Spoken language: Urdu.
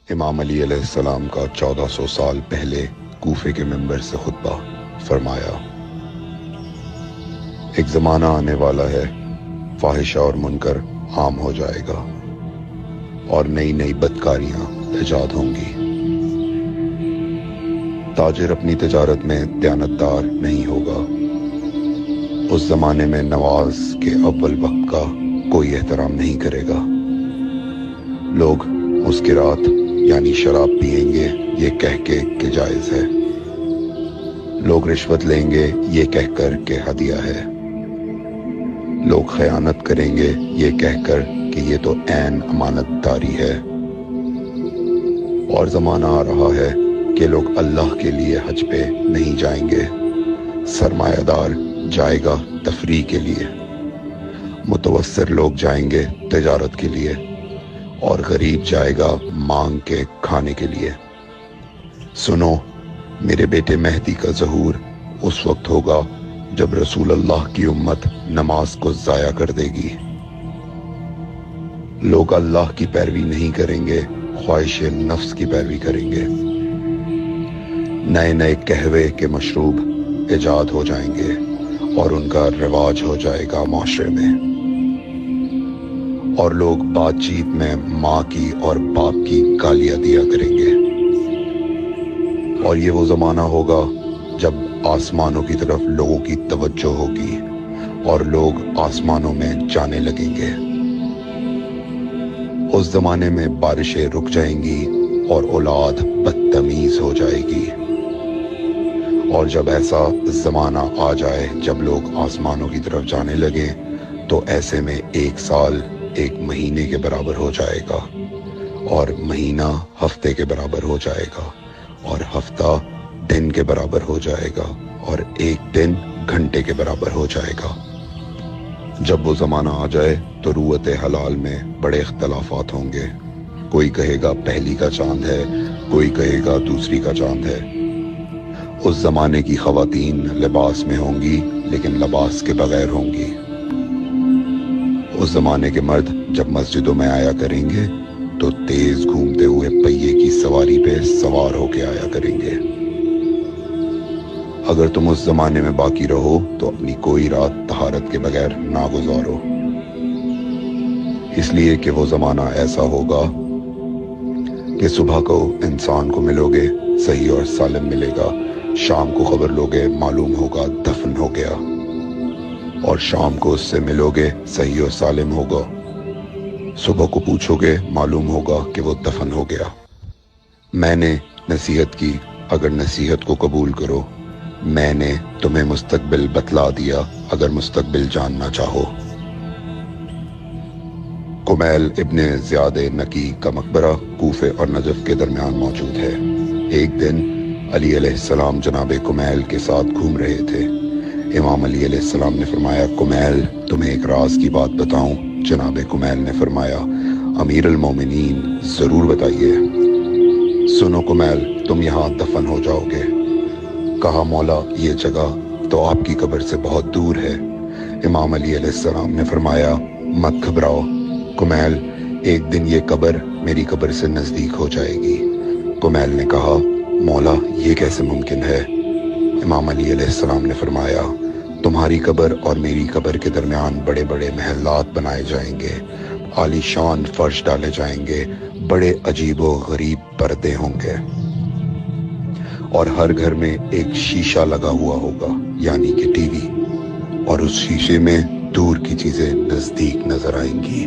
امام علی علیہ السلام کا 1400 سال پہلے کوفے کے منبر سے خطبہ فرمایا، ایک زمانہ آنے والا ہے، فاحشہ اور منکر عام ہو جائے گا اور نئی نئی بدکاریاں ایجاد ہوں گی۔ تاجر اپنی تجارت میں دیانتدار نہیں ہوگا۔ اس زمانے میں نماز کے اول وقت کا کوئی احترام نہیں کرے گا۔ لوگ مسکرات یعنی شراب پئیں گے یہ کہہ کے کہ جائز ہے۔ لوگ رشوت لیں گے یہ کہہ کر کہ ہدیہ ہے۔ لوگ خیانت کریں گے یہ کہہ کر کہ یہ تو عین امانت داری ہے۔ اور زمانہ آ رہا ہے کہ لوگ اللہ کے لیے حج پہ نہیں جائیں گے۔ سرمایہ دار جائے گا تفریح کے لیے، متوسر لوگ جائیں گے تجارت کے لیے، اور غریب جائے گا مانگ کے کھانے کے لیے۔ سنو، میرے بیٹے مہدی کا ظہور اس وقت ہوگا جب رسول اللہ کی امت نماز کو ضائع کر دے گی۔ لوگ اللہ کی پیروی نہیں کریں گے، خواہش نفس کی پیروی کریں گے۔ نئے نئے قہوے کے مشروب ایجاد ہو جائیں گے اور ان کا رواج ہو جائے گا معاشرے میں، اور لوگ بات چیت میں ماں کی اور باپ کی گالیاں دیا کریں گے۔ اور یہ وہ زمانہ ہوگا جب آسمانوں کی طرف لوگوں کی توجہ ہوگی اور لوگ آسمانوں میں جانے لگیں گے۔ اس زمانے میں بارشیں رک جائیں گی اور اولاد بدتمیز ہو جائے گی۔ اور جب ایسا زمانہ آ جائے جب لوگ آسمانوں کی طرف جانے لگیں تو ایسے میں ایک سال ایک مہینے کے برابر ہو جائے گا، اور مہینہ ہفتے کے برابر ہو جائے گا، اور ہفتہ دن کے برابر ہو جائے گا، اور ایک دن گھنٹے کے برابر ہو جائے گا۔ جب وہ زمانہ آ جائے تو روت حلال میں بڑے اختلافات ہوں گے۔ کوئی کہے گا پہلی کا چاند ہے، کوئی کہے گا دوسری کا چاند ہے۔ اس زمانے کی خواتین لباس میں ہوں گی لیکن لباس کے بغیر ہوں گی۔ اس زمانے کے مرد جب مسجدوں میں آیا کریں گے تو تیز گھومتے ہوئے پہیے کی سواری پہ سوار ہو کے آیا کریں گے۔ اگر تم اس زمانے میں باقی رہو تو اپنی کوئی رات طہارت کے بغیر نہ گزارو، اس لیے کہ وہ زمانہ ایسا ہوگا کہ صبح کو انسان کو ملو گے صحیح اور سالم ملے گا، شام کو خبر لوگے معلوم ہوگا دفن ہو گیا، اور شام کو اس سے ملو گے صحیح اور سالم ہوگا، صبح کو پوچھو گے معلوم ہوگا کہ وہ دفن ہو گیا۔ میں نے نصیحت کی، اگر نصیحت کو قبول کرو، میں نے تمہیں مستقبل بتلا دیا اگر مستقبل جاننا چاہو۔ کمیل ابن زیاد نکی کا مقبرہ کوفے اور نجف کے درمیان موجود ہے۔ ایک دن علی علیہ السلام جناب کمیل کے ساتھ گھوم رہے تھے۔ امام علی علیہ السلام نے فرمایا، کمیل تمہیں ایک راز کی بات بتاؤں؟ جناب کمیل نے فرمایا، امیر المومنین ضرور بتائیے۔ سنو کمیل، تم یہاں دفن ہو جاؤ گے۔ کہا، مولا یہ جگہ تو آپ کی قبر سے بہت دور ہے۔ امام علی علیہ السلام نے فرمایا، مت گھبراؤ کمیل، ایک دن یہ قبر میری قبر سے نزدیک ہو جائے گی۔ کمیل نے کہا، مولا یہ کیسے ممکن ہے؟ امام علی علیہ السلام نے فرمایا، تمہاری قبر اور میری قبر کے درمیان بڑے بڑے محلات بنائے جائیں گے، عالی شان فرش ڈالے جائیں گے، بڑے عجیب و غریب پردے ہوں گے، اور ہر گھر میں ایک شیشہ لگا ہوا ہوگا یعنی کہ ٹی وی، اور اس شیشے میں دور کی چیزیں نزدیک نظر آئیں گی۔